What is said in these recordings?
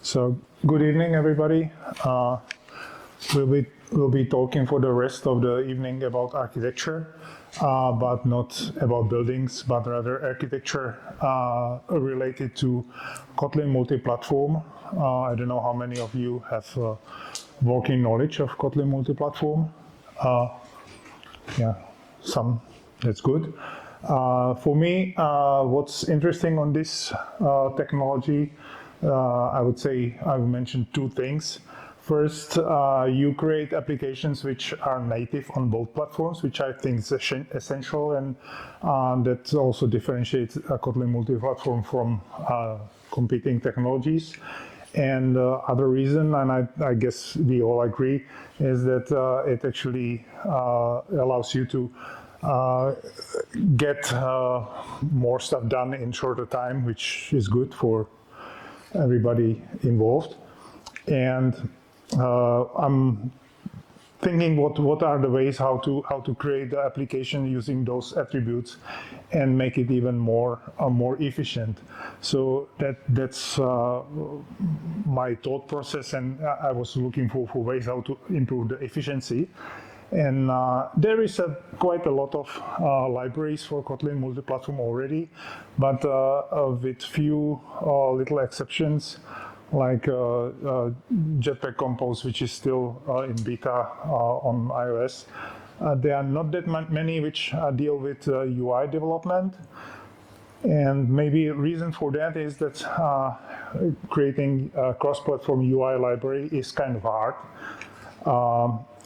So, good evening, everybody. We'll be talking for the rest of the evening about architecture, but not about buildings, but rather architecture related to Kotlin Multiplatform. I don't know how many of you have working knowledge of Kotlin Multiplatform. Yeah, some. That's good. For me, what's interesting on this technology, I would say I will mention two things. First, you create applications which are native on both platforms, which I think is essential, and that also differentiates Kotlin Multiplatform from competing technologies. And the other reason, and I guess we all agree, is that it actually allows you to get more stuff done in shorter time, which is good for everybody involved. And I'm thinking what are the ways how to create the application using those attributes and make it even more efficient. So that's my thought process, and I was looking for ways how to improve the efficiency. And there is quite a lot of libraries for Kotlin Multiplatform already, but with few little exceptions, like Jetpack Compose, which is still in beta on iOS. There are not that many which deal with UI development. And maybe a reason for that is that creating a cross-platform UI library is kind of hard.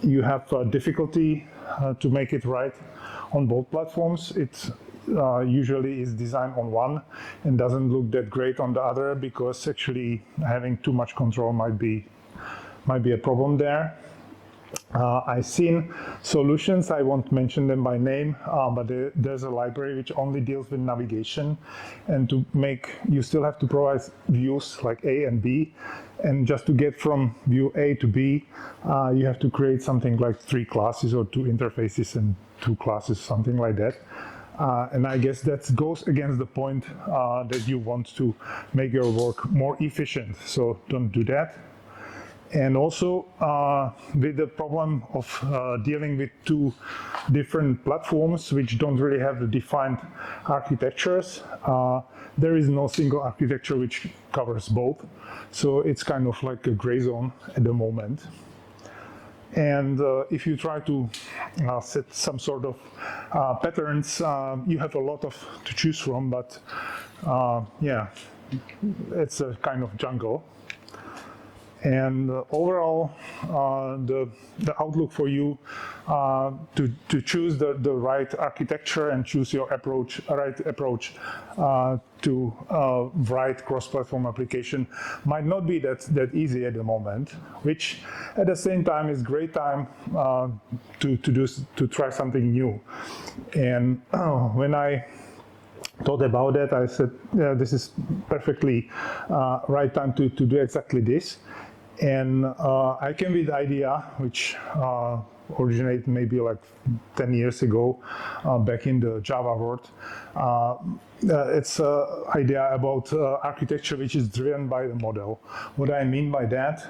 You have difficulty to make it right on both platforms. It usually is designed on one and doesn't look that great on the other, because actually having too much control might be a problem there. I've seen solutions, I won't mention them by name, but there's a library which only deals with navigation, and to make, you still have to provide views like A and B, and just to get from view A to B, you have to create something like 3 classes or 2 interfaces and 2 classes, something like that. And I guess that goes against the point that you want to make your work more efficient, so don't do that. And also, with the problem of dealing with 2 different platforms which don't really have the defined architectures, there is no single architecture which covers both. So it's kind of like a gray zone at the moment. And if you try to set some sort of patterns, you have a lot to choose from, but yeah, it's a kind of jungle. And overall, the outlook for you to choose the right architecture and choose your right approach to write cross-platform application might not be that easy at the moment, which at the same time is great time to try something new. And when I thought about that, I said, yeah, this is perfectly right time to do exactly this. And I came with the idea, which originated maybe like 10 years ago, back in the Java world. It's an idea about architecture which is driven by the model. What I mean by that,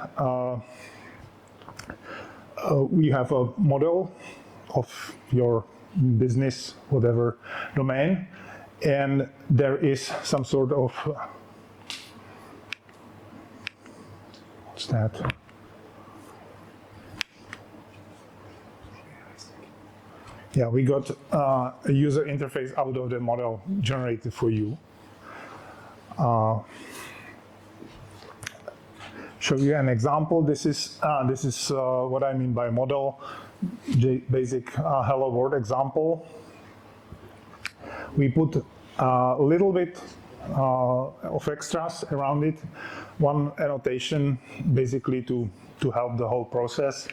we have a model of your business, whatever domain, and there is some sort of that. Yeah, we got a user interface out of the model generated for you. Show you an example. This is what I mean by model. Basic hello world example. We put a little bit of extras around it. One annotation basically to help the whole process.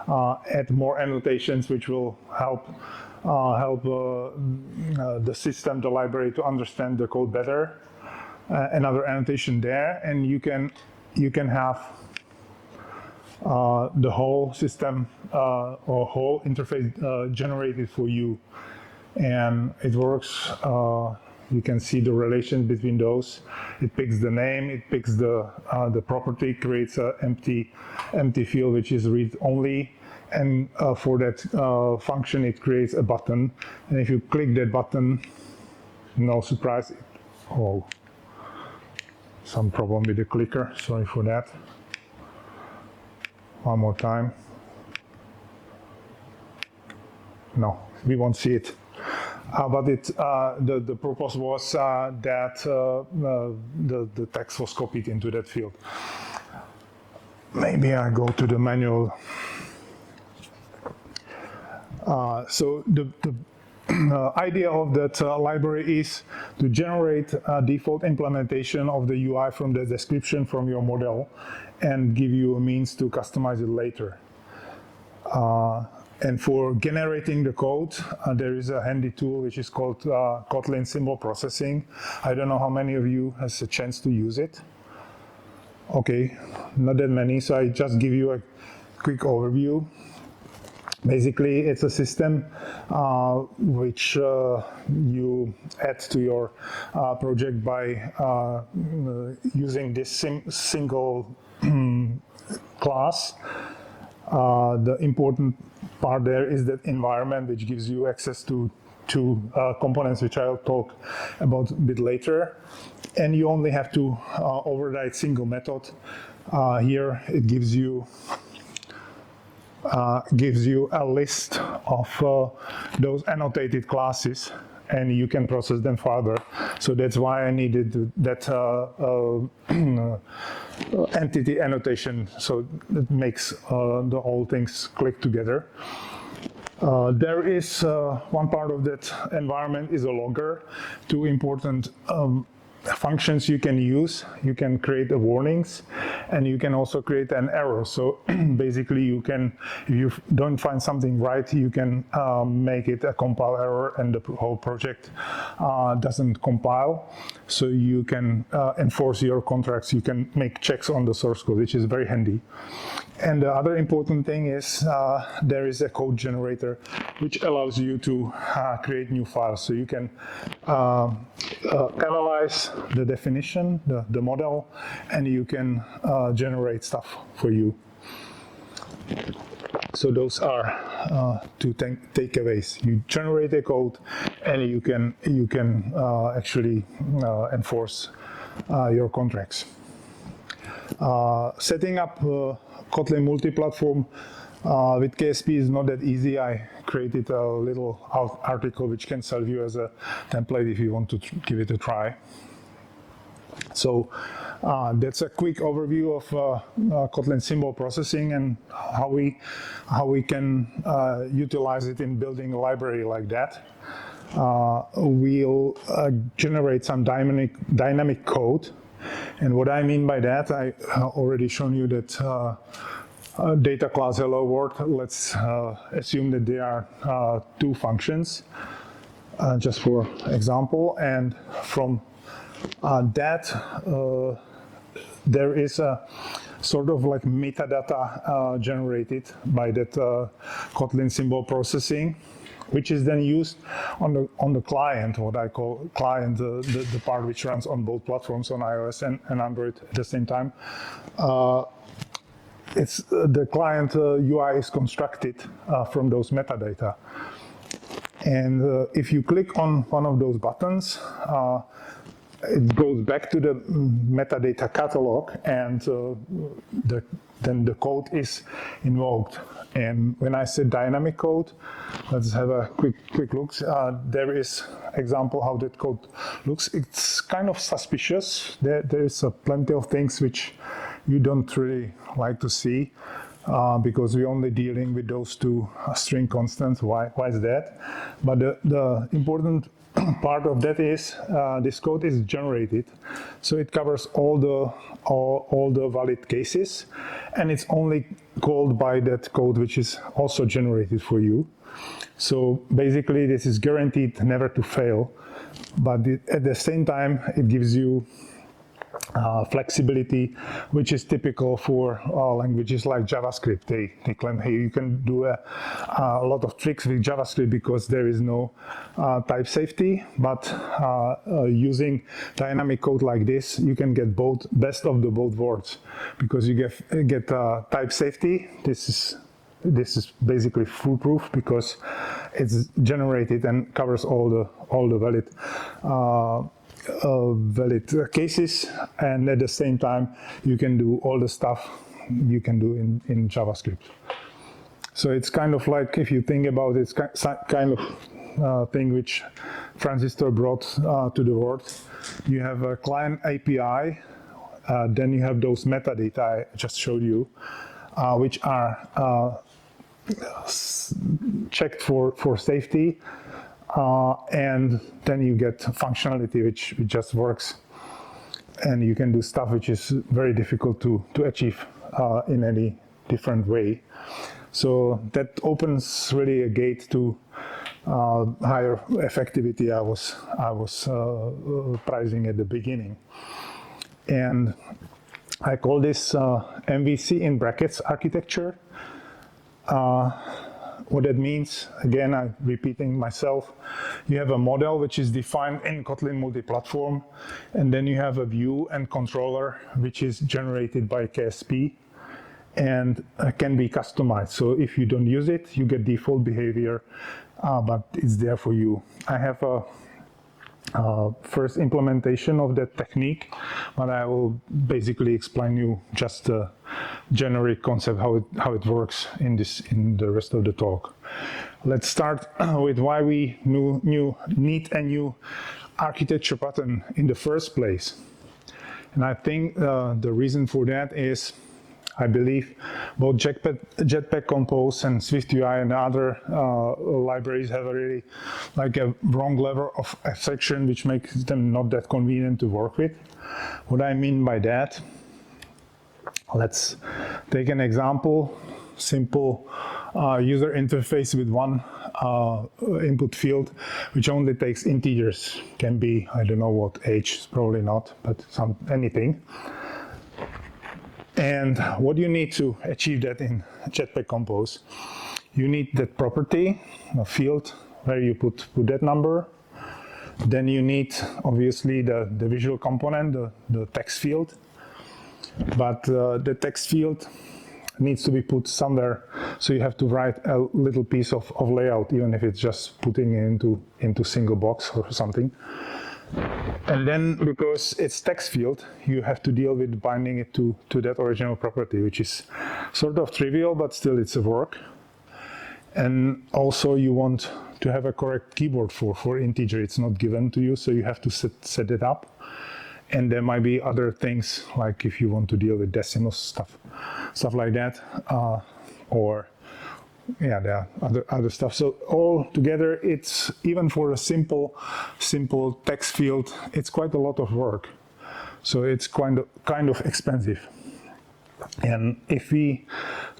Add more annotations which will help the system, the library, to understand the code better. Another annotation there, and you can have the whole system or whole interface generated for you, and it works You can see the relation between those. It picks the name, it picks the property, creates an empty field which is read only, and for that function it creates a button. And if you click that button, no surprise, oh, some problem with the clicker, sorry for that. One more time. No, we won't see it. But the purpose was that the text was copied into that field. Maybe I go to the manual. So the idea of that library is to generate a default implementation of the UI from the description from your model and give you a means to customize it later. And for generating the code, there is a handy tool which is called Kotlin symbol processing. I don't know how many of you has a chance to use it. Okay, not that many, so I just give you a quick overview. Basically, it's a system which you add to your project by using this single class. The important part there is that environment, which gives you access to two components, which I'll talk about a bit later. And you only have to override single method. Here it gives you a list of those annotated classes, and you can process them further. So that's why I needed that entity annotation, so it makes the whole things click together. There is one part of that environment is a logger. Two important functions you can use. You can create warnings, and you can also create an error. So basically you can, if you don't find something right, you can make it a compile error and the whole project doesn't compile. So you can enforce your contracts, you can make checks on the source code, which is very handy. And the other important thing is there is a code generator which allows you to create new files. So you can analyze the definition, the model, and you can generate stuff for you. So those are two takeaways. You generate a code, and you can actually enforce your contracts. Setting up Kotlin multi-platform with KSP is not that easy. I created a little article which can serve you as a template if you want to give it a try. So that's a quick overview of Kotlin symbol processing and how we can utilize it in building a library like that. We'll generate some dynamic code. And what I mean by that, I already shown you that data class hello world. Let's assume that there are two functions, just for example, and from that there is a sort of like metadata generated by that Kotlin symbol processing, which is then used on the client, what I call client, the part which runs on both platforms, on iOS and Android at the same time. It's the client UI is constructed from those metadata. And if you click on one of those buttons, it goes back to the metadata catalog, and then the code is invoked. And when I say dynamic code, let's have a quick look. There is example how that code looks. It's kind of suspicious. There is plenty of things which you don't really like to see because we're only dealing with those two string constants. Why is that? But the important part of that is this code is generated, so it covers all the valid cases, and it's only called by that code which is also generated for you. So basically this is guaranteed never to fail, but at the same time it gives you flexibility, which is typical for languages like JavaScript. They claim, hey, you can do a lot of tricks with JavaScript because there is no type safety, but using dynamic code like this, you can get both best of the both worlds, because you get type safety. This is basically foolproof because it's generated and covers all the valid cases, and at the same time you can do all the stuff you can do in JavaScript. So it's kind of like, if you think about it, it's kind of thing which Transistor brought to the world. You have a client API, then you have those metadata I just showed you, which are checked for safety, and then you get functionality which just works, and you can do stuff which is very difficult to achieve in any different way. So that opens really a gate to higher effectivity I was pricing at the beginning. And I call this MVC in brackets architecture. What that means, again, I'm repeating myself, you have a model which is defined in Kotlin multi-platform, and then you have a view and controller which is generated by KSP and can be customized. So if you don't use it, you get default behavior, but it's there for you. I have a first implementation of that technique, but I will basically explain you just the generic concept, how it works in the rest of the talk. Let's start with why we need a new architecture pattern in the first place. And I think the reason for that is, I believe both Jetpack Compose and SwiftUI and other libraries have a really like a wrong level of abstraction, which makes them not that convenient to work with. What I mean by that, let's take an example, simple user interface with one input field, which only takes integers. Can be, I don't know what age, probably not, but anything. And what you need to achieve that in Jetpack Compose, you need that property, a field where you put that number. Then you need, obviously, the visual component, the text field. But the text field needs to be put somewhere, so you have to write a little piece of layout, even if it's just putting it into single box or something. And then, because it's text field, you have to deal with binding it to that original property, which is sort of trivial, but still it's a work. And also you want to have a correct keyboard for integer. It's not given to you, so you have to set it up. And there might be other things, like if you want to deal with decimal stuff like that, or yeah, there are other stuff. So all together, it's, even for a simple text field, it's quite a lot of work. So it's kind of expensive. And if we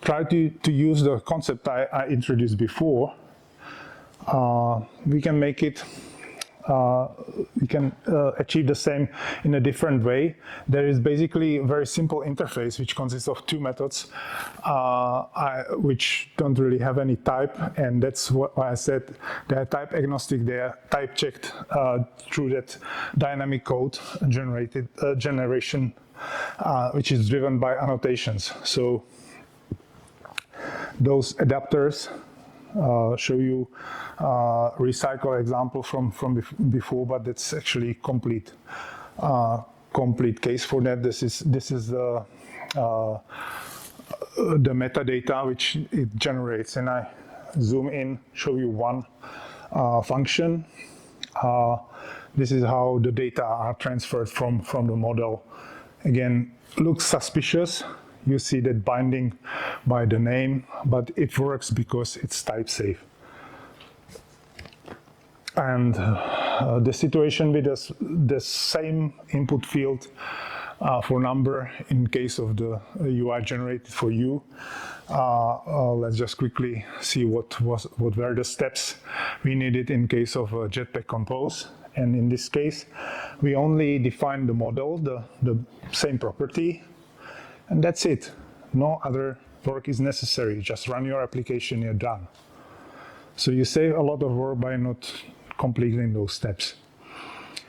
try to use the concept I introduced before, we can make it. We can achieve the same in a different way. There is basically a very simple interface which consists of two methods which don't really have any type, and that's why I said they are type agnostic. They are type checked through that dynamic code generation, which is driven by annotations. So those adapters show you recycle example from before, but that's actually complete case for that. This is the metadata which it generates, and I zoom in, show you one function. This is how the data are transferred from the model. Again, looks suspicious. You see that binding by the name, but it works because it's type safe. And the situation with the same input field for number in case of the UI generated for you. Let's just quickly see what were the steps we needed in case of Jetpack Compose. And in this case, we only define the model, the same property, and that's it. No other work is necessary. Just run your application, you're done. So you save a lot of work by not completing those steps.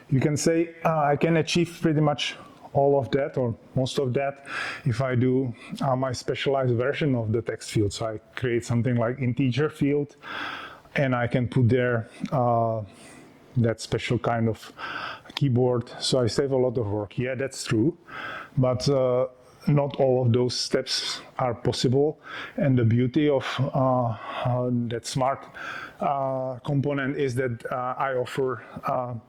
You can say, I can achieve pretty much all of that or most of that if I do my specialized version of the text field. So I create something like integer field, and I can put there that special kind of keyboard. So I save a lot of work. Yeah, that's true. But not all of those steps are possible. And the beauty of that smart component is that I offer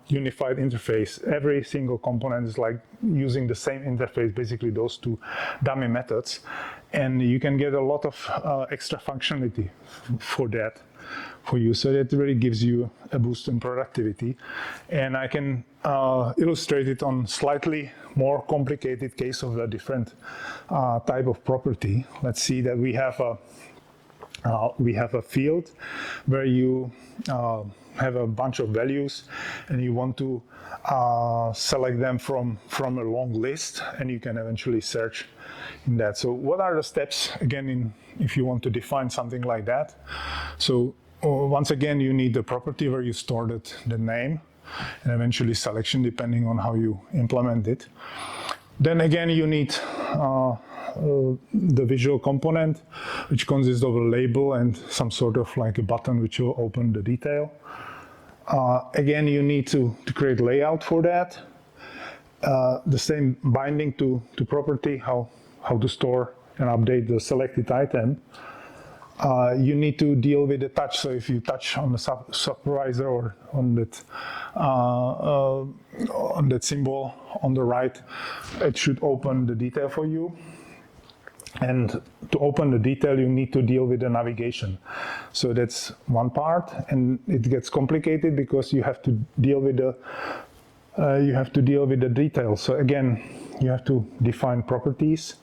unified interface. Every single component is like using the same interface, basically those two dummy methods. And you can get a lot of extra functionality for that for you. So that really gives you a boost in productivity. And I can illustrate it on slightly more complicated case of a different type of property. Let's see that we have a field where you have a bunch of values and you want to select them from a long list, and you can eventually search in that. So what are the steps again if you want to define something like that? So once again, you need the property where you stored the name, and eventually selection depending on how you implement it. Then again, you need the visual component, which consists of a label and some sort of like a button which will open the detail. Again, you need to create layout for that. The same binding to property, how to store and update the selected item. You need to deal with the touch. So if you touch on the supervisor or on that symbol on the right, it should open the detail for you. And to open the detail, you need to deal with the navigation. So that's one part, and it gets complicated because you have to deal with the details. So again, you have to define properties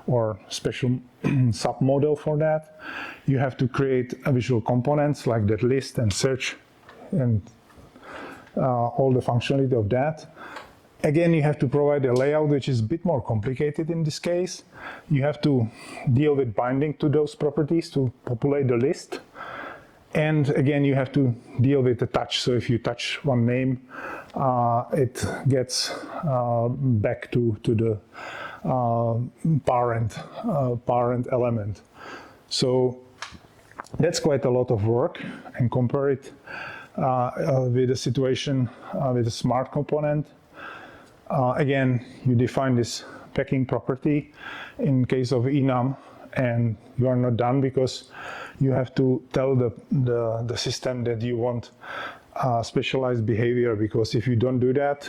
or special submodel for that. You have to create visual components like that list and search and all the functionality of that. Again, you have to provide a layout which is a bit more complicated in this case. You have to deal with binding to those properties to populate the list. And again, you have to deal with the touch. So if you touch one name, it gets back to the parent element. So that's quite a lot of work, and compare it with a situation with a smart component. Again, you define this packing property in case of enum, and you are not done because you have to tell the system that you want specialized behavior, because if you don't do that,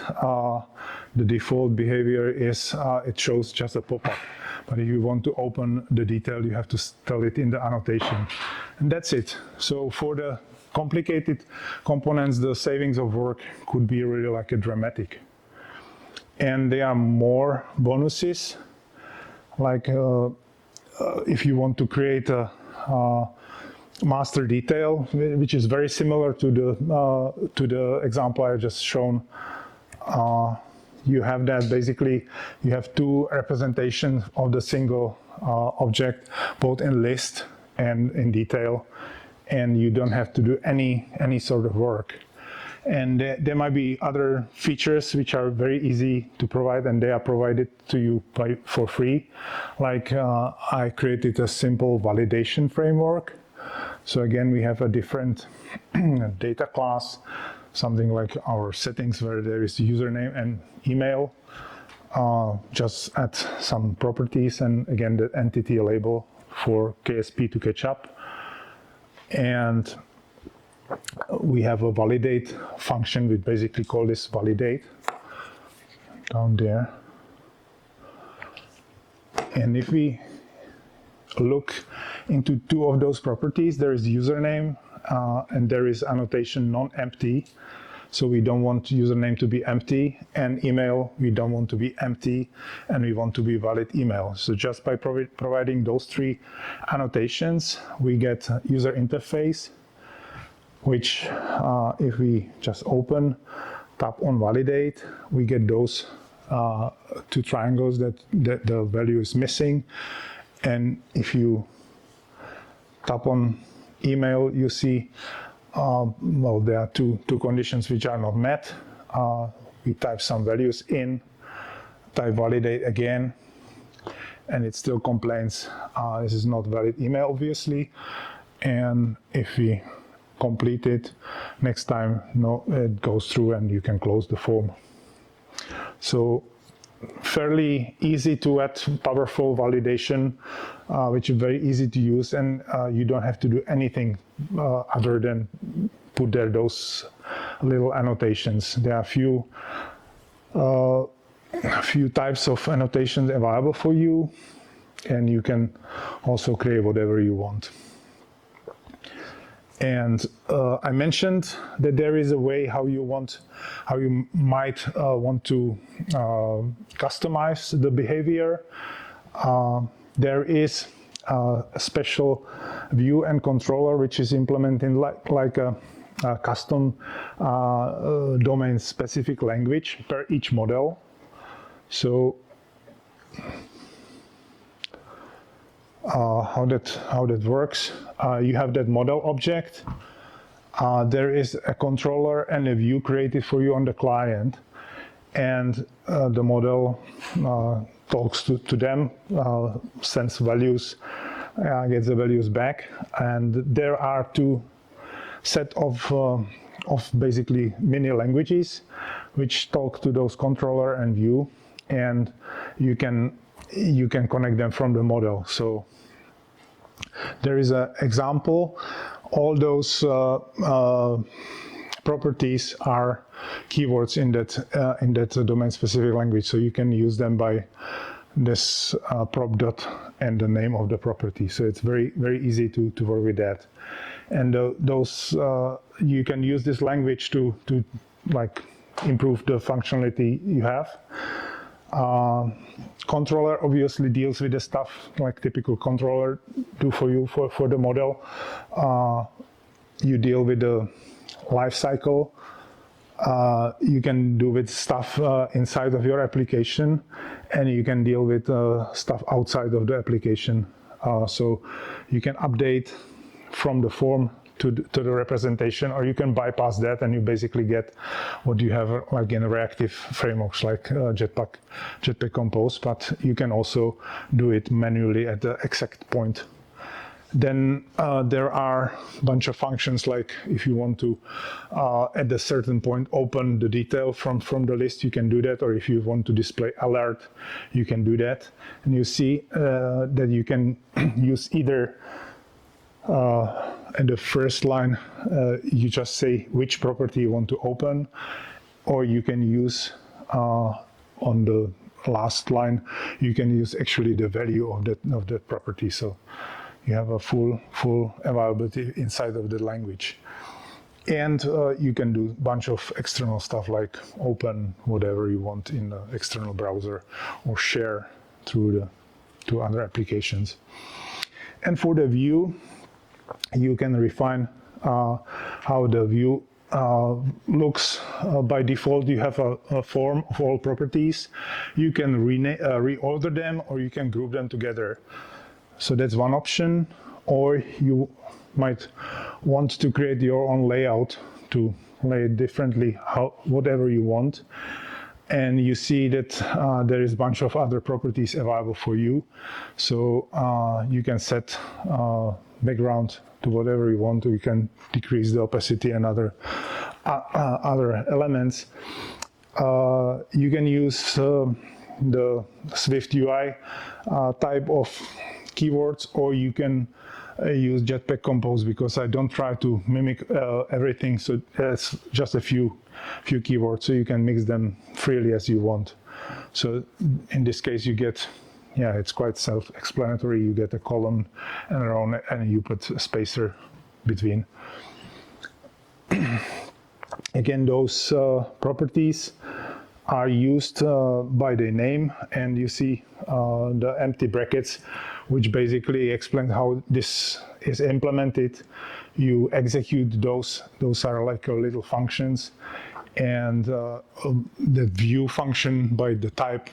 the default behavior is it shows just a pop-up. But if you want to open the detail, you have to tell it in the annotation. And that's it. So for the complicated components, the savings of work could be really like a dramatic. And there are more bonuses, like if you want to create a master detail, which is very similar to the example I just shown. You have that basically, you have two representations of the single object, both in list and in detail, and you don't have to do any sort of work. And there might be other features which are very easy to provide, and they are provided to you for free. Like I created a simple validation framework. So again, we have a different data class, something like our settings where there is username and email. Just add some properties, and again, the entity label for KSP to catch up. And we have a validate function. We basically call this validate down there. And if we look into two of those properties, there is username and there is annotation non-empty. So we don't want username to be empty, and email we don't want to be empty, and we want to be valid email. So just by providing those three annotations, we get user interface, which if we just open tap on validate, we get those two triangles that the value is missing. And if you tap on email, you see, well, there are two conditions which are not met. We type some values in, type validate again, and it still complains this is not valid email, obviously. And if we complete it, next time, no, it goes through and you can close the form. So fairly easy to add powerful validation, which is very easy to use, and you don't have to do anything other than put there those little annotations. There are a few types of annotations available for you, and you can also create whatever you want. And I mentioned that there is a way how you might want to customize the behavior. There is a special view and controller which is implemented like a custom domain-specific language per each model. So how that works, you have that model object. There is a controller and a view created for you on the client, and the model talks to them, sends values, gets the values back, and there are two set of basically mini languages which talk to those controller and view, and you can connect them from the model. So there is an example. All those properties are keywords in that domain-specific language, so you can use them by this prop dot and the name of the property. So it's very, very easy to work with that. And those you can use this language to like improve the functionality you have. Controller obviously deals with the stuff like typical controller do for you for the model. You deal with the life cycle. You can do with stuff inside of your application, and you can deal with stuff outside of the application. So you can update from the form to the representation, or you can bypass that and you basically get what you have like in reactive frameworks like Jetpack Compose, but you can also do it manually at the exact point. Then there are a bunch of functions, like if you want to at a certain point open the detail from the list, you can do that, or if you want to display alert, you can do that. And you see that you can use either at the first line, you just say which property you want to open, or you can use on the last line, you can use actually the value of that property. So you have a full availability inside of the language. And you can do a bunch of external stuff like open whatever you want in the external browser or share to other applications. And for the view, you can refine how the view looks. By default, you have a form of all properties. You can reorder them, or you can group them together. So that's one option. Or you might want to create your own layout to lay it differently, whatever you want. And you see that there is a bunch of other properties available for you. So you can set background to whatever you want. You can decrease the opacity and other elements. You can use the Swift UI type of keywords, or you can use Jetpack Compose, because I don't try to mimic everything. So it's just a few keywords, so you can mix them freely as you want. So in this case, you get, it's quite self-explanatory. You get a column and a row, and you put a spacer between. Again, those properties are used by the name, and you see the empty brackets, which basically explain how this is implemented. You execute those are like little functions, and the view function by the type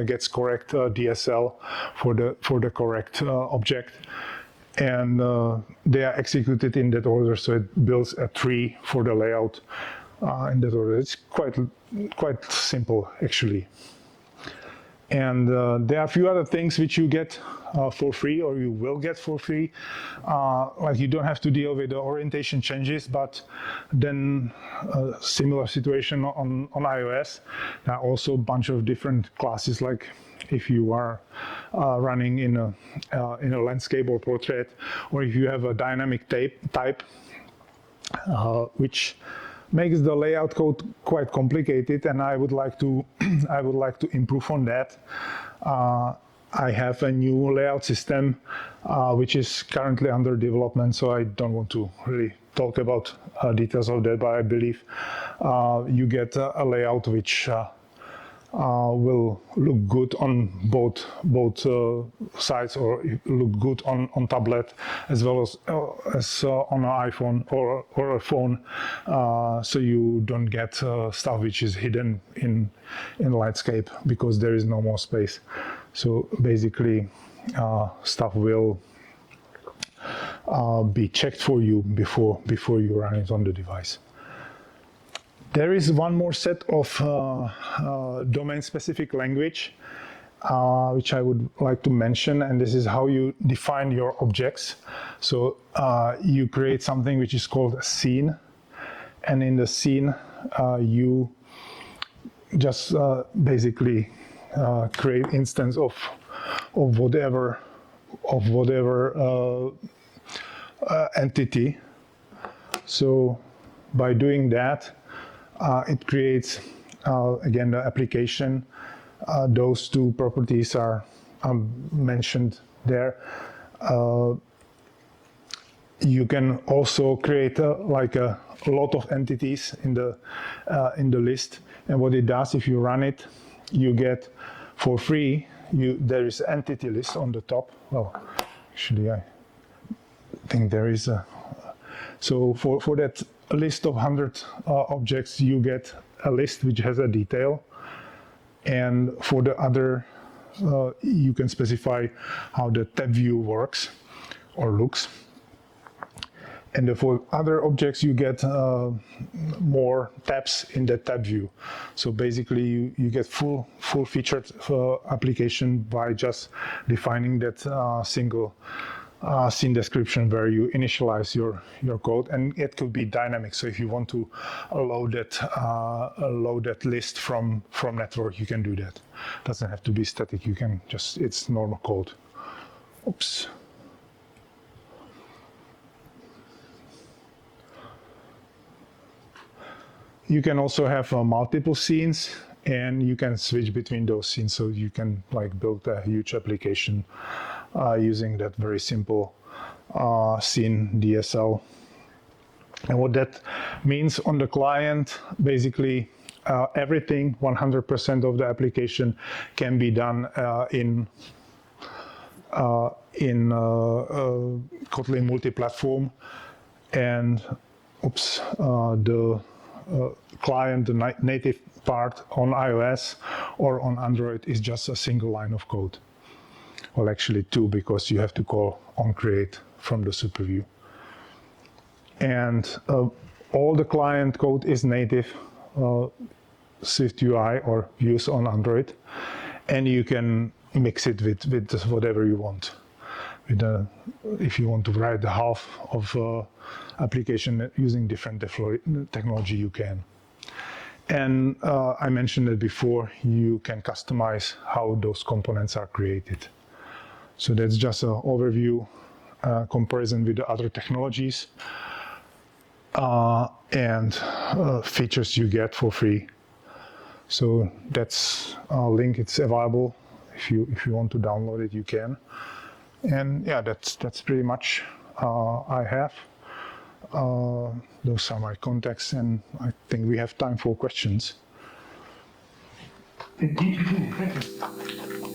gets correct DSL for the correct object, and they are executed in that order. So it builds a tree for the layout in that order. It's quite simple actually. And there are a few other things which you get for free, or you will get for free. Like you don't have to deal with the orientation changes, but then a similar situation on iOS. There are also a bunch of different classes, like if you are running in a landscape or portrait, or if you have a dynamic type, which makes the layout code quite complicated, and I would like to improve on that. I have a new layout system which is currently under development, so I don't want to really talk about details of that, but I believe you get a layout which will look good on both sides, or look good on tablet as well as on an iPhone or a phone, so you don't get stuff which is hidden in landscape because there is no more space. So basically stuff will be checked for you before you run it on the device. There is one more set of domain-specific language which I would like to mention, and this is how you define your objects. So you create something which is called a scene, and in the scene you just basically create instance of whatever entity. So by doing that, it creates, again, the application. Those two properties are mentioned there. You can also create like a lot of entities in the list, and what it does, if you run it, you get for free. There is entity list on the top. Well, actually, I think there is a. So for that list of 100 objects, you get a list which has a detail, and for the other, you can specify how the tab view works or looks. And for other objects, you get more tabs in the tab view. So basically, you get full featured application by just defining that single scene description where you initialize your code, and it could be dynamic. So if you want to load that list from network, you can do that. Doesn't have to be static. You can just, it's normal code. Oops. You can also have multiple scenes, and you can switch between those scenes. So you can like build a huge application using that very simple scene DSL. And what that means on the client, basically everything, 100% of the application can be done in Kotlin Multiplatform, and the client, the native part on iOS or on Android is just a single line of code. Well, actually two, because you have to call onCreate from the super view. And all the client code is native Swift UI or views on Android, and you can mix it with whatever you want. If you want to write the half of application using different technology, you can. And I mentioned it before, you can customize how those components are created. So that's just an overview comparison with the other technologies and features you get for free. So that's a link. It's available. If you want to download it, you can. And yeah, that's pretty much I have. Those are my contacts, and I think we have time for questions. Thank you.